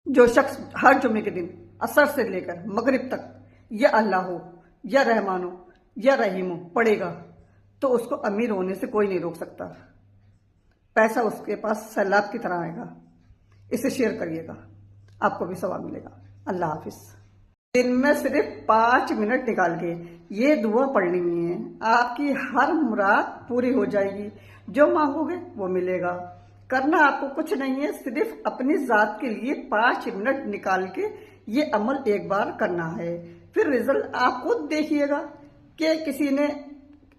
जो शख्स हर जुम्मे के दिन असर से लेकर मगरिब तक या अल्लाह हो या रहमान हो या रहीम हो पढ़ेगा तो उसको अमीर होने से कोई नहीं रोक सकता। पैसा उसके पास सैलाब की तरह आएगा। इसे शेयर करिएगा, आपको भी सवाब मिलेगा। अल्लाह हाफिज। दिन में सिर्फ 5 मिनट निकाल के ये दुआ पढ़नी है, आपकी हर मुराद पूरी हो जाएगी। जो मांगोगे वो मिलेगा। करना आपको कुछ नहीं है, सिर्फ अपनी जात के लिए 5 मिनट निकाल के ये अमल एक बार करना है। फिर रिजल्ट आप खुद देखिएगा कि किसी ने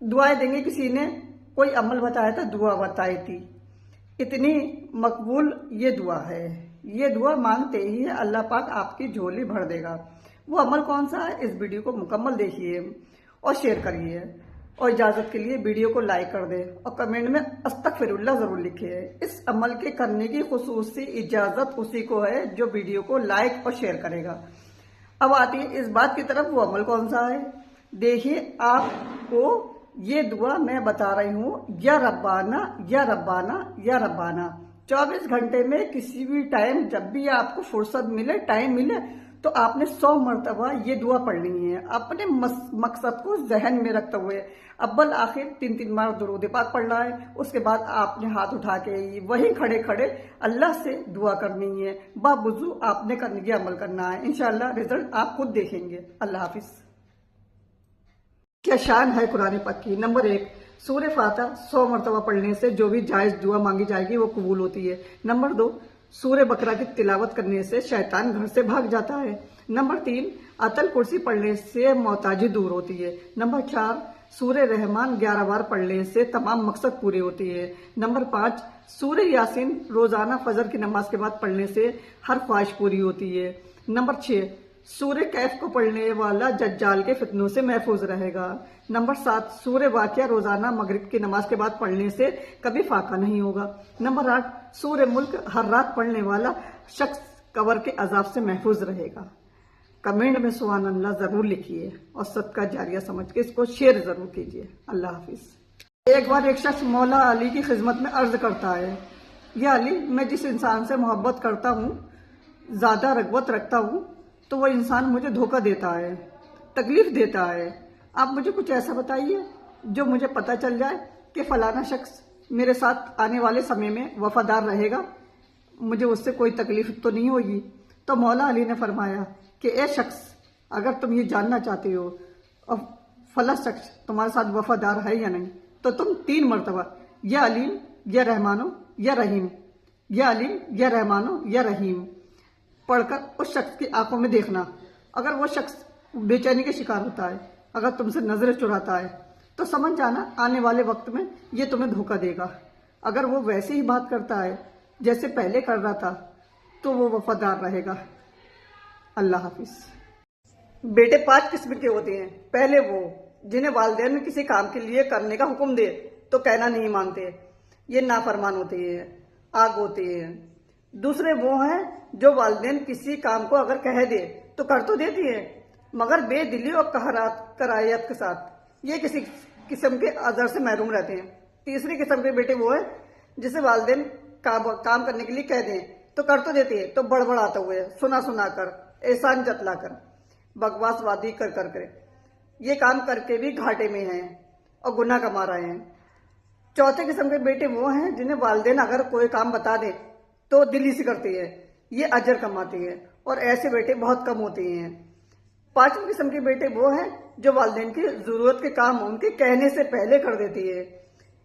दुआएं देंगे, किसी ने कोई अमल बताया था, दुआ बताई थी। इतनी मकबूल ये दुआ है। ये दुआ मांगते ही अल्लाह पाक आपकी झोली भर देगा। वो अमल कौन सा है, इस वीडियो को मुकम्मल देखिए और शेयर करिए। और इजाज़त के लिए वीडियो को लाइक कर दे और कमेंट में अस्तगफिरुल्लाह ज़रूर लिखिए। इस अमल के करने की खुसूसी इजाज़त उसी को है जो वीडियो को लाइक और शेयर करेगा। अब आती है इस बात की तरफ, वो अमल कौन सा है। देखिए, आपको ये दुआ मैं बता रही हूँ, या रब्बाना या रब्बाना या रब्बाना। 24 घंटे में किसी भी टाइम, जब भी आपको फुर्सत मिले, टाइम मिले, तो आपने 100 मरतबा ये दुआ पढ़नी है। अपने मकसद को जहन में रखते हुए अव्वल आखिर 3 बार दुरूद पाक पढ़ना है। उसके बाद आपने हाथ उठा के वहीं खड़े खड़े अल्लाह से दुआ करनी है। बावुजू आपने करने की अमल करना है। इंशाअल्लाह रिजल्ट आप खुद देखेंगे। अल्लाह हाफिज। क्या शान है कुरान पाक की। नंबर 1, सूरह फातिहा 100 मरतबा पढ़ने से जो भी जायज दुआ मांगी जाएगी वो कबूल होती है। नंबर 2, सूरह बकरा की तिलावत करने से शैतान घर से भाग जाता है। नंबर 3, अतल कुर्सी पढ़ने से मोहताजी दूर होती है। नंबर 4, सूरह रहमान 11 बार पढ़ने से तमाम मकसद पूरे होती है। नंबर 5, सूरह यासीन रोजाना फजर की नमाज के बाद पढ़ने से हर ख्वाहिश पूरी होती है। नंबर 6, सूरह कैफ को पढ़ने वाला दज्जाल के फितनों से महफूज रहेगा। नंबर 7, सूरह वाक़िया रोजाना मगरिब की नमाज के बाद पढ़ने से कभी फाका नहीं होगा। नंबर 8, सूरह मुल्क हर रात पढ़ने वाला शख्स कब्र के अजाब से महफूज रहेगा। कमेंट में सुभान अल्लाह जरूर लिखिए और सदका जारिया समझ के इसको शेयर जरूर कीजिए। अल्लाह हाफिज। एक बार एक शख्स मौला अली की खिदमत में अर्ज करता है, या अली, मैं जिस इंसान से मोहब्बत करता हूँ, ज्यादा रग़बत रखता हूँ, तो वो इंसान मुझे धोखा देता है, तकलीफ देता है। आप मुझे कुछ ऐसा बताइए जो मुझे पता चल जाए कि फलाना शख्स मेरे साथ आने वाले समय में वफादार रहेगा, मुझे उससे कोई तकलीफ तो नहीं होगी। तो मौला अली ने फरमाया कि ए शख्स, अगर तुम ये जानना चाहते हो और फला शख्स तुम्हारे साथ वफादार है या नहीं, तो तुम 3 मरतबा या अलीम या रहमानो या रहीम, या अलीम या रहमानो या रहीम पढ़कर उस शख्स की आंखों में देखना। अगर वो शख्स बेचैनी के शिकार होता है, अगर तुमसे नजरें चुराता है, तो समझ जाना आने वाले वक्त में ये तुम्हें धोखा देगा। अगर वो वैसे ही बात करता है जैसे पहले कर रहा था, तो वो वफादार रहेगा। अल्लाह हाफिज। बेटे 5 किस्म के होते हैं। पहले वो जिन्हें वालिदैन किसी काम के लिए करने का हुक्म दे तो कहना नहीं मानते, ये नाफरमान होते हैं, आग होते हैं। दूसरे वो हैं जो वालिदैन किसी काम को अगर कह दे तो कर तो देती है, मगर बेदिली और करायत के साथ। ये किसी किस्म के अजर से महरूम रहते हैं। तीसरी किस्म के बेटे वो है जिसे वालिदैन काम करने के लिए कह दें तो कर तो देती है, तो बड़बड़ाते हुए, सुना सुना कर, एहसान जतला कर, बकवास वादी कर कर ये काम करके भी घाटे में हैं और गुनाह कमा रहे हैं। चौथे किस्म के बेटे वो हैं जिन्हें वालिदैन अगर कोई काम बता दे तो दिली से करती है, ये अजर कमाती है, और ऐसे बेटे बहुत कम होते हैं। 5वीं किस्म के बेटे वो हैं जो वालिदैन की जरूरत के काम उनके कहने से पहले कर देती है।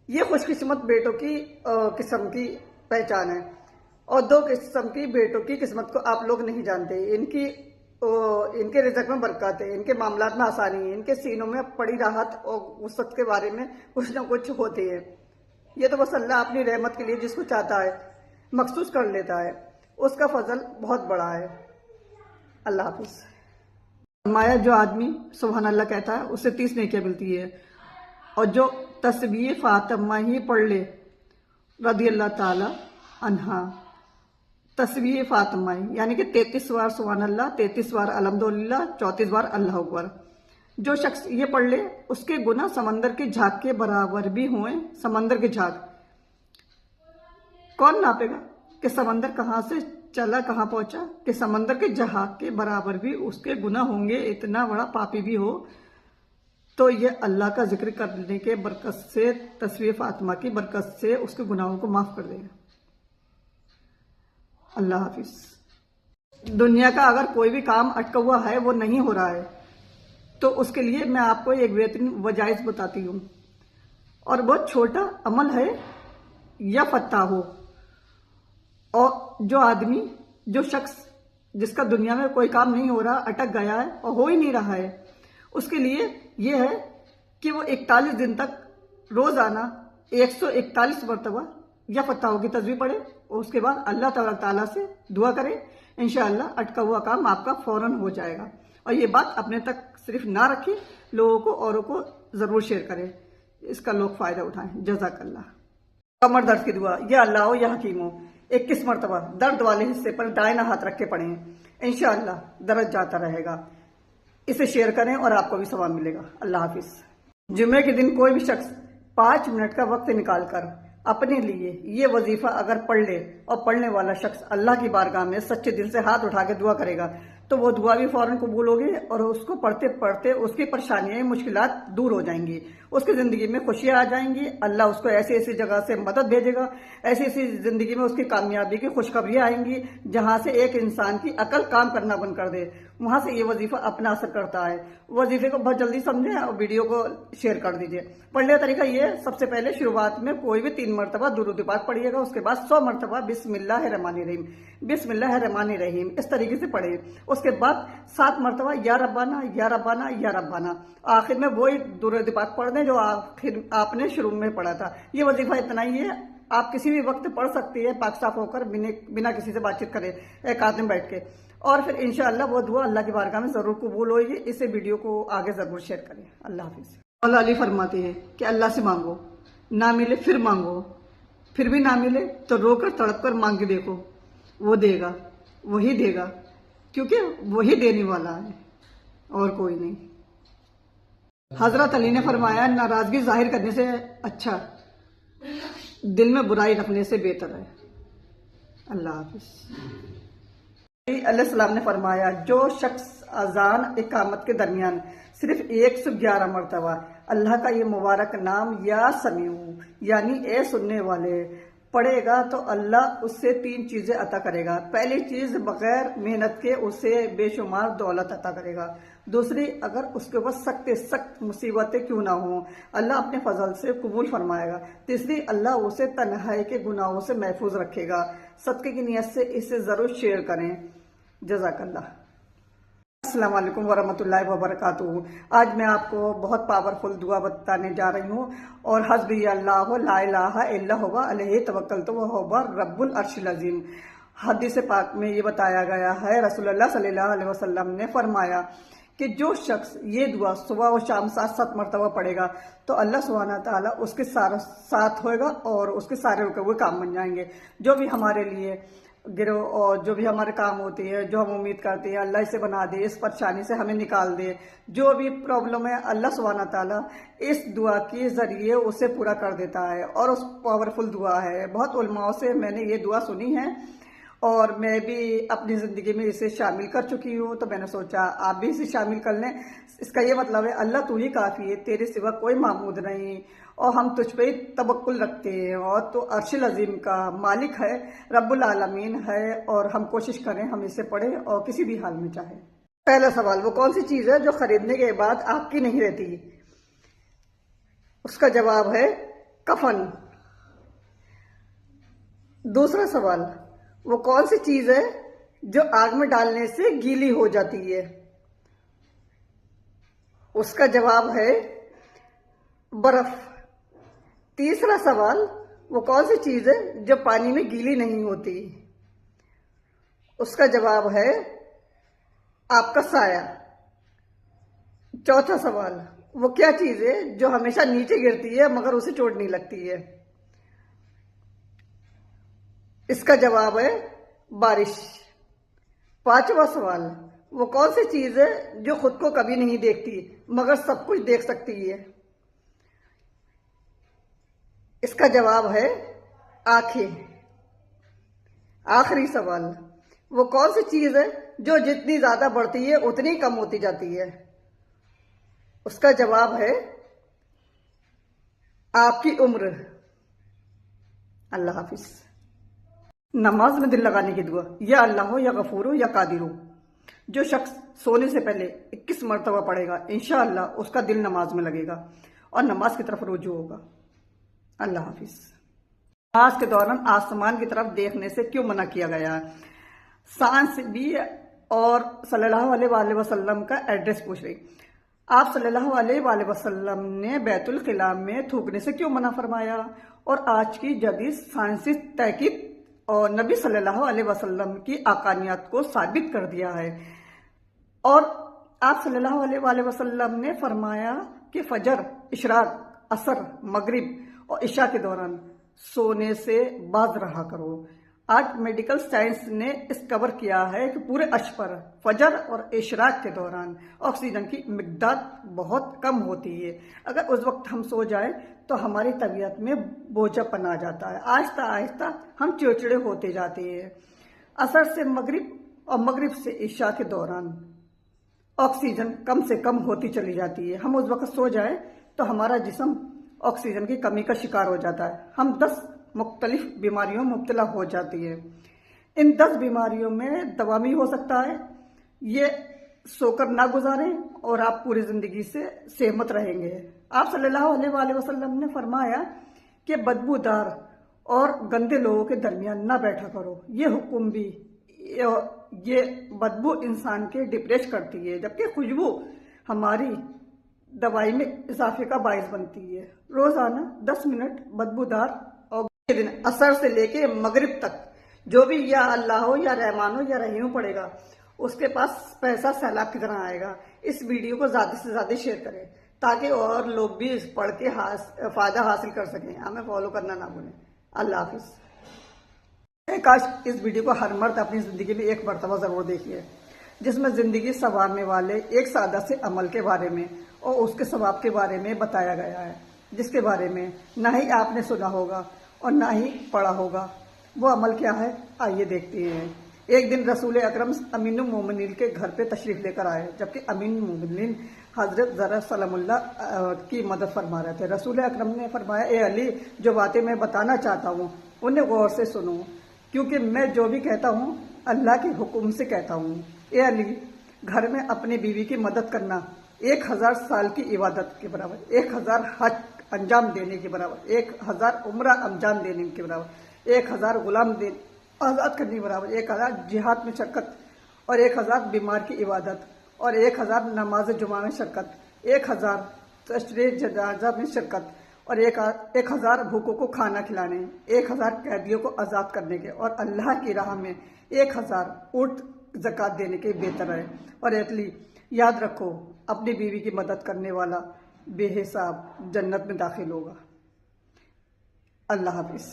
ये खुशकिस्मत बेटों की किस्म की पहचान है। और 2 किस्म की बेटों की किस्मत को आप लोग नहीं जानते। इनके रिज़्क़ में बरकत है, इनके मामलात में आसानी है, इनके सीनों में पड़ी राहत और वसअत के बारे में कुछ न कुछ होती है। ये तो बस अल्लाह अपनी रहमत के लिए जिसको चाहता है मखसूस कर लेता है, उसका फजल बहुत बड़ा है। अल्लाह हाफिज। फरमाया, जो आदमी सुभान अल्लाह कहता है उससे 30 नेकियां मिलती है, और जो तस्बीह फातिमा ही पढ़ ले रदी अल्लाह ताला अन्हा, तस्बीह फातिमा यानी कि 33 बार सुभान अल्लाह, 33 बार अल्हम्दुलिल्लाह, 34 बार अल्लाह अकबर, जो शख्स ये पढ़ ले उसके गुनाह समंदर की झाग के बराबर भी हुए। समंदर की झाग कौन नापेगा कि समंदर कहाँ से चला कहाँ पहुंचा कि समंदर के जहाज के बराबर भी उसके गुनाह होंगे, इतना बड़ा पापी भी हो तो ये अल्लाह का जिक्र करने के बरकत से, तस्वीर फातिमा की बरकत से उसके गुनाहों को माफ कर देगा। अल्लाह हाफिज। दुनिया का अगर कोई भी काम अटका हुआ है, वो नहीं हो रहा है, तो उसके लिए मैं आपको एक बेहतरीन वजाइज बताती हूँ, और बहुत छोटा अमल है या फतह हो। और जो आदमी, जो शख्स जिसका दुनिया में कोई काम नहीं हो रहा, अटक गया है और हो ही नहीं रहा है, उसके लिए ये है कि वो 41 दिन तक रोजाना 141 मरतबा या फतह की तस्बीह पढ़े, और उसके बाद अल्लाह ताला से दुआ करे। इंशाअल्लाह अटका हुआ काम आपका फौरन हो जाएगा। और ये बात अपने तक सिर्फ ना रखें, लोगों को, औरों को जरूर शेयर करें, इसका लोग फायदा उठाएं। जज़ाकल्लाह। कमर दर्द की दुआ, या अल्लाह हो या हकीम हो, 21 मरतबा दर्द वाले हिस्से पर दाहिना हाथ रख के पढ़ें। इंशाअल्लाह दर्द जाता रहेगा। इसे शेयर करें और आपको भी सवाब मिलेगा। अल्लाह हाफिज। जुम्मे के दिन कोई भी शख्स 5 मिनट का वक्त निकालकर अपने लिए ये वजीफा अगर पढ़ ले, और पढ़ने वाला शख्स अल्लाह की बारगाह में सच्चे दिल से हाथ उठा के दुआ करेगा, तो वो दुआ भी फौरन कबूल होगी, और उसको पढ़ते पढ़ते उसकी परेशानियां, मुश्किलात दूर हो जाएंगी, उसकी जिंदगी में खुशियां आ जाएंगी। अल्लाह उसको ऐसी ऐसी जगह से मदद भेजेगा, ऐसी ऐसी जिंदगी में उसकी कामयाबी की खुशखबरियां आएंगी, जहां से एक इंसान की अकल काम करना बंद कर दे, वहां से ये वजीफा अपना असर करता है। वजीफे को बहुत जल्दी समझें और वीडियो को शेयर कर दीजिए। पढ़ने का तरीका ये, सबसे पहले शुरुआत में कोई भी 3 मरतबा दुरूद पाक पढ़िएगा, उसके बाद 100 मरतबा बिस्मिल्लाहिर्रहमानिर्रहीम, बिस्मिल्लाहिर्रहमानिर्रहीम इस तरीके से पढ़े। उसके बाद 7 मरतबा या रब्बाना या रब्बाना या रब्बाना, आखिर में वही दुरूद पाक पढ़ दें जो आखिर आपने शुरू में पढ़ा था। ये वजीफा इतना ही है, आप किसी भी वक्त पढ़ सकती है, पाक साफ होकर, बिना किसी से बातचीत करे, एक आदमी बैठ के, और फिर इंशाअल्लाह वो दुआ अल्लाह की बारगाह में जरूर कबूल होगी। इसे वीडियो को आगे जरूर शेयर करें। अल्लाह हाफिज। मौला अली फरमाते हैं कि अल्लाह से मांगो, ना मिले फिर मांगो, फिर भी ना मिले तो रोकर तड़प कर मांग के देखो, वो देगा, वही देगा, क्योंकि वही देने वाला है और कोई नहीं। हजरत अली ने फरमाया, नाराजगी जाहिर करने से अच्छा दिल में बुराई रखने से बेहतर है। अल्लाह हाफिज। अलैहिस्सलाम ने फरमाया, जो शख्स अजान इकामत के दरमियान सिर्फ 111 मरतबा अल्लाह का ये मुबारक नाम या समीऊ यानी ए सुनने वाले पढ़ेगा, तो अल्लाह उससे 3 चीजें अता करेगा। पहली चीज, बगैर मेहनत के उसे बेशुमार दौलत अता करेगा। दूसरी, अगर उसके ऊपर सख्त मुसीबतें क्यों ना हो, अल्लाह अपने फजल से कबूल फरमाएगा। तीसरी, अल्लाह उसे तन्हाई के गुनाहों से महफूज रखेगा। सदके की नियत से इसे जरूर शेयर करें। जज़ाकल्लाह। अस्सलाम वालेकुम वरहमतुल्लाहि वबरकातुहू। आज मैं आपको बहुत पावरफुल दुआ बताने जा रही हूँ, और हस्बी अल्लाह ला इलाहा इल्ला हुवा अलैहि तवक्कलतु व हुवा रब्बुल अर्शिल अज़ीम। हदीस पाक में ये बताया गया है, रसूलुल्लाह सल्लल्लाहु अलैहि वसल्लम ने फरमाया कि जो शख्स ये दुआ सुबह और शाम 7-7 मरतबा पढ़ेगा, तो अल्लाह सुब्हानहू व तआला उसके साथ होएगा और उसके सारे रुके हुए काम बन जाएंगे। जो भी हमारे लिए गिरो, और जो भी हमारे काम होती है, जो हम उम्मीद करते हैं अल्लाह इसे बना दे, इस परेशानी से हमें निकाल दे, जो भी प्रॉब्लम है अल्लाह सुब्हानहू व तआला इस दुआ के जरिए उसे पूरा कर देता है। और उस पावरफुल दुआ है, बहुत उलमाओं से मैंने ये दुआ सुनी है, और मैं भी अपनी जिंदगी में इसे शामिल कर चुकी हूँ, तो मैंने सोचा आप भी इसे शामिल कर लें। इसका ये मतलब है, अल्लाह तू ही काफ़ी है, तेरे सिवा कोई मामूद नहीं, और हम तुझ पे ही तवक्कुल रखते हैं, और तो अर्शिल अजीम का मालिक है, रब्बुल आलमीन है, और हम कोशिश करें हम इसे पढ़ें और किसी भी हाल में चाहें। पहला सवाल, वो कौन सी चीज़ है जो खरीदने के बाद आपकी नहीं रहती? उसका जवाब है कफन। दूसरा सवाल, वो कौन सी चीज है जो आग में डालने से गीली हो जाती है? उसका जवाब है बर्फ। तीसरा सवाल, वो कौन सी चीज है जो पानी में गीली नहीं होती? उसका जवाब है आपका साया। चौथा सवाल, वो क्या चीज है जो हमेशा नीचे गिरती है मगर उसे चोट नहीं लगती है? इसका जवाब है बारिश। पांचवा सवाल, वो कौन सी चीज है जो खुद को कभी नहीं देखती मगर सब कुछ देख सकती है? इसका जवाब है आंखें। आखिरी सवाल, وہ کون سی چیز ہے جو جتنی زیادہ بڑھتی ہے اتنی کم ہوتی جاتی ہے؟ اس کا جواب ہے آپ کی عمر۔ اللہ حافظ۔ نماز میں دل لگانے کی دعا، یا اللہ ہو یا غفور ہو یا قادر ہو، جو شخص سونے سے پہلے 21 مرتبہ پڑھے گا انشاءاللہ اس کا دل نماز میں لگے گا اور نماز کی طرف رجوع ہوگا۔ اللہ حافظ۔ نماز کے دوران آسمان کی طرف دیکھنے سے کیوں منع کیا گیا ہے؟ سائنس بھی اور صلی اللہ علیہ وآلہ وسلم کا ایڈریس پوچھ رہی۔ آپ صلی اللہ علیہ وآلہ وسلم نے بیت الخلاء میں تھوکنے سے کیوں منع فرمایا؟ اور آج کی جدید سائنسی تحقیق اور نبی صلی اللہ علیہ وسلم کی حقانیت کو ثابت کر دیا ہے۔ اور آپ صلی اللہ علیہ وآلہ وسلم نے فرمایا کہ فجر، اشراق، عصر، مغرب اور عشاء کے دوران سونے سے باز رہا کرو۔ آج میڈیکل سائنس نے ڈسکور کیا ہے کہ پورے عرش پر فجر اور اشراق کے دوران آکسیجن کی مقدار بہت کم ہوتی ہے۔ اگر اس وقت ہم سو جائیں تو ہماری طبیعت میں بوجھا پن آ جاتا ہے، آہستہ آہستہ ہم چڑچڑے ہوتے جاتے ہیں۔ عصر سے مغرب اور مغرب سے عشاء کے دوران آکسیجن کم سے کم ہوتی چلی جاتی ہے۔ ہم اس وقت سو جائیں تو ہمارا جسم آکسیجن کی کمی کا شکار ہو جاتا ہے، ہم 10 مختلف بیماریوں میں مبتلا ہو جاتی ہے۔ ان 10 بیماریوں میں دوا بھی ہو سکتا ہے، یہ سو کر نہ گزاریں اور آپ پوری زندگی سے سہمت رہیں گے۔ آپ صلی اللہ علیہ وآلہ وسلم نے فرمایا کہ بدبودار اور گندے لوگوں کے درمیان نہ بیٹھا کرو۔ یہ حکم بھی، یہ بدبو انسان کے ڈپریش کرتی ہے، جبکہ خوشبو ہماری دوائی میں اضافے کا باعث بنتی ہے۔ روزانہ 10 منٹ بدبودار اور دن عصر سے لے کے مغرب تک جو بھی یا اللہ ہو یا رحمان ہو یا رحیم پڑے گا اس کے پاس پیسہ سیلاب کی طرح آئے گا۔ اس ویڈیو کو زیادہ سے زیادہ شیئر کریں تاکہ اور لوگ بھی اس پڑھ کے فائدہ حاصل کر سکیں۔ ہمیں فالو کرنا نہ بھولیں۔ اللہ حافظ۔ کاش اس ویڈیو کو ہر مرد اپنی زندگی میں ایک مرتبہ ضرور دیکھیے، جس میں زندگی سنوارنے والے ایک سادہ سے عمل کے بارے میں اور اس کے ثواب کے بارے میں بتایا گیا ہے، جس کے بارے میں نہ ہی آپ نے سنا ہوگا اور نہ ہی پڑھا ہوگا۔ وہ عمل کیا ہے؟ آئیے دیکھتے ہیں۔ ایک دن رسول اکرم امین المومنین کے گھر پہ تشریف لے کر آئے، جبکہ امین المومنین حضرت ذرا سلام اللہ کی مدد فرما رہے تھے۔ رسول اکرم نے فرمایا، اے علی، جو باتیں میں بتانا چاہتا ہوں انہیں غور سے سنو، کیونکہ میں جو بھی کہتا ہوں اللہ کے حکم سے کہتا ہوں۔ اے علی، گھر میں اپنی بیوی کی مدد کرنا 1000 سال کی عبادت کے برابر، 1000 حج انجام دینے کے برابر، 1000 عمرہ انجام دینے کے برابر، 1000 غلام آزاد کرنے کے برابر، 1000 جہاد میں شرکت اور 1000 بیمار کی عبادت اور 1000 نماز جمعہ میں شرکت، 1000 تشریح جنازہ میں شرکت اور 1000 بھوکوں کو کھانا کھلانے، 1000 قیدیوں کو آزاد کرنے کے اور اللہ کی راہ میں 1000 اونٹ زکوٰۃ دینے کے بہتر ہے۔ اور ایتلی یاد رکھو، اپنی بیوی کی مدد کرنے والا بے حساب جنت میں داخل ہوگا۔ اللہ حافظ۔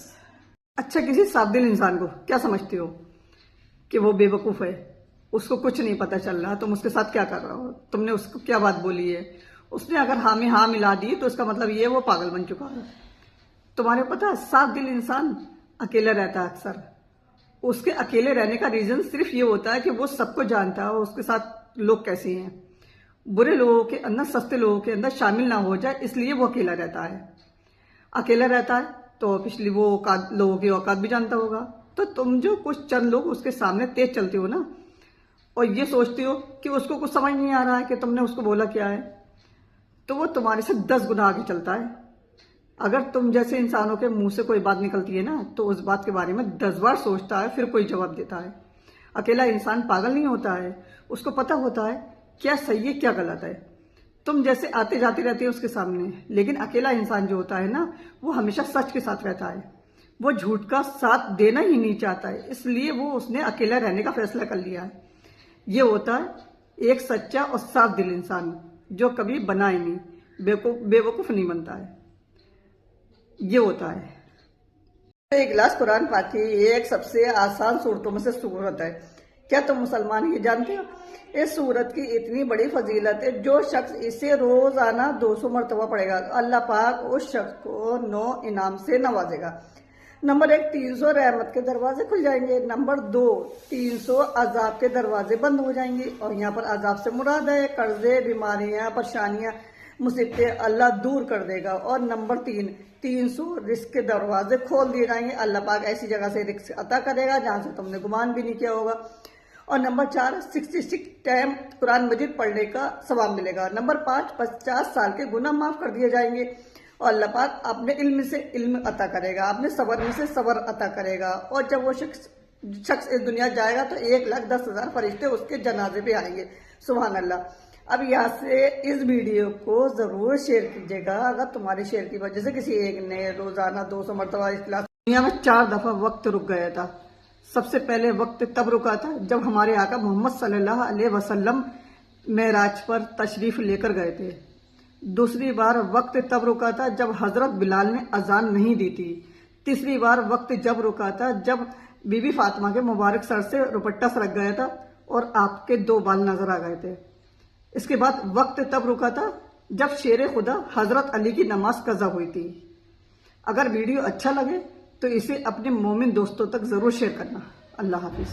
اچھا، کسی صاف دل انسان کو کیا سمجھتے ہو کہ وہ بے وقوف ہے، اس کو کچھ نہیں پتہ چل رہا، تم اس کے ساتھ کیا کر رہا ہو، تم نے اس کو کیا بات بولی ہے، اس نے اگر ہاں میں ہاں ملا دی تو اس کا مطلب یہ وہ پاگل بن چکا ہے۔ تمہارے پتہ صاف دل انسان اکیلا رہتا ہے اکثر۔ اس کے اکیلے رہنے کا ریزن صرف یہ ہوتا ہے کہ وہ سب کو جانتا ہے اور اس کے ساتھ لوگ کیسے ہیں، برے لوگوں کے اندر، سستے لوگوں کے اندر شامل نہ ہو جائے، اس لیے وہ اکیلا رہتا ہے۔ اکیلا رہتا ہے تو پچھلی وہ لوگوں کی اوقات بھی جانتا ہوگا۔ تو تم جو کچھ چند لوگ اس کے سامنے تیز چلتے ہو نا، اور یہ سوچتے ہو کہ اس کو کچھ سمجھ نہیں آ رہا ہے کہ تم نے اس کو بولا کیا ہے، تو وہ تمہارے سے 10 گنا آگے چلتا ہے۔ اگر تم جیسے انسانوں کے منہ سے کوئی بات نکلتی ہے نا تو اس بات کے بارے میں 10 بار سوچتا ہے، پھر کوئی جواب دیتا ہے۔ اکیلا انسان پاگل نہیں ہوتا ہے، اس کو پتہ ہوتا ہے کیا صحیح ہے کیا غلط ہے۔ تم جیسے آتے جاتے رہتے ہو اس کے سامنے، لیکن اکیلا انسان جو ہوتا ہے نا وہ ہمیشہ سچ کے ساتھ رہتا ہے، وہ جھوٹ کا ساتھ دینا ہی نہیں چاہتا ہے، اس لیے اس نے اکیلا رہنے کا فیصلہ کر لیا ہے۔ یہ ہوتا ہے ایک سچا اور صاف دل انسان جو کبھی بنا ہی نہیں، بے وقوف نہیں بنتا ہے۔ یہ ہوتا ہے۔ ایک گلاس قرآن پاک کی ایک سب سے آسان صورتوں میں سے صورت ہے۔ کیا تم مسلمان یہ جانتے ہو؟ اس صورت کی اتنی بڑی فضیلت ہے، جو شخص اسے روزانہ 200 مرتبہ پڑھے گا اللہ پاک اس شخص کو 9 انعام سے نوازے گا۔ नंबर 1, 300 रहमत के दरवाजे खुल जाएंगे। नंबर 2, 300 अजाब के दरवाजे बंद हो जाएंगे। और यहाँ पर अजाब से मुराद है कर्जे, बीमारियां, परेशानियां, मुसीबतें अल्लाह दूर कर देगा। और नंबर 3, 300 रिस्क के दरवाजे खोल दिए जाएंगे। अल्लाह पाक ऐसी जगह से रिस्क अता करेगा जहां से तुमने गुमान भी नहीं किया होगा। और नंबर 4, 66 टाइम कुरान मजीद पढ़ने का सवाब मिलेगा। नंबर 5, 50 साल के गुनाह माफ कर दिए जाएंगे। और अल्लाह पाक अपने इल्म से इल्म अता करेगा, अपने सबर में से सबर अता करेगा। और जब वो शख्स इस दुनिया जाएगा तो 1,10,000 फरिश्ते उसके जनाजे पे आएंगे। सुभान अल्लाह। अब यहाँ से इस वीडियो को जरूर शेयर कीजिएगा। अगर तुम्हारे शेयर की वजह से किसी एक ने रोजाना 200 मरतबा इस क्लास दुनिया में 4 दफा वक्त रुक गया था। सबसे पहले वक्त तब रुका था जब हमारे आका मोहम्मद सल्लल्लाहु अलैहि वसल्लम मेराज पर तशरीफ लेकर गए थे। दूसरी बार वक्त तब रुका था जब हजरत बिलाल ने अजान नहीं दी थी। तीसरी बार वक्त जब रुका था जब बीबी फातिमा के मुबारक सर से दुपट्टा सरक गया था और आपके 2 बाल नजर आ गए थे। इसके बाद वक्त तब रुका था जब शेर खुदा हजरत अली की नमाज कज़ा हुई थी। अगर वीडियो अच्छा लगे तो इसे अपने मोमिन दोस्तों तक जरूर शेयर करना। अल्लाह हाफिज।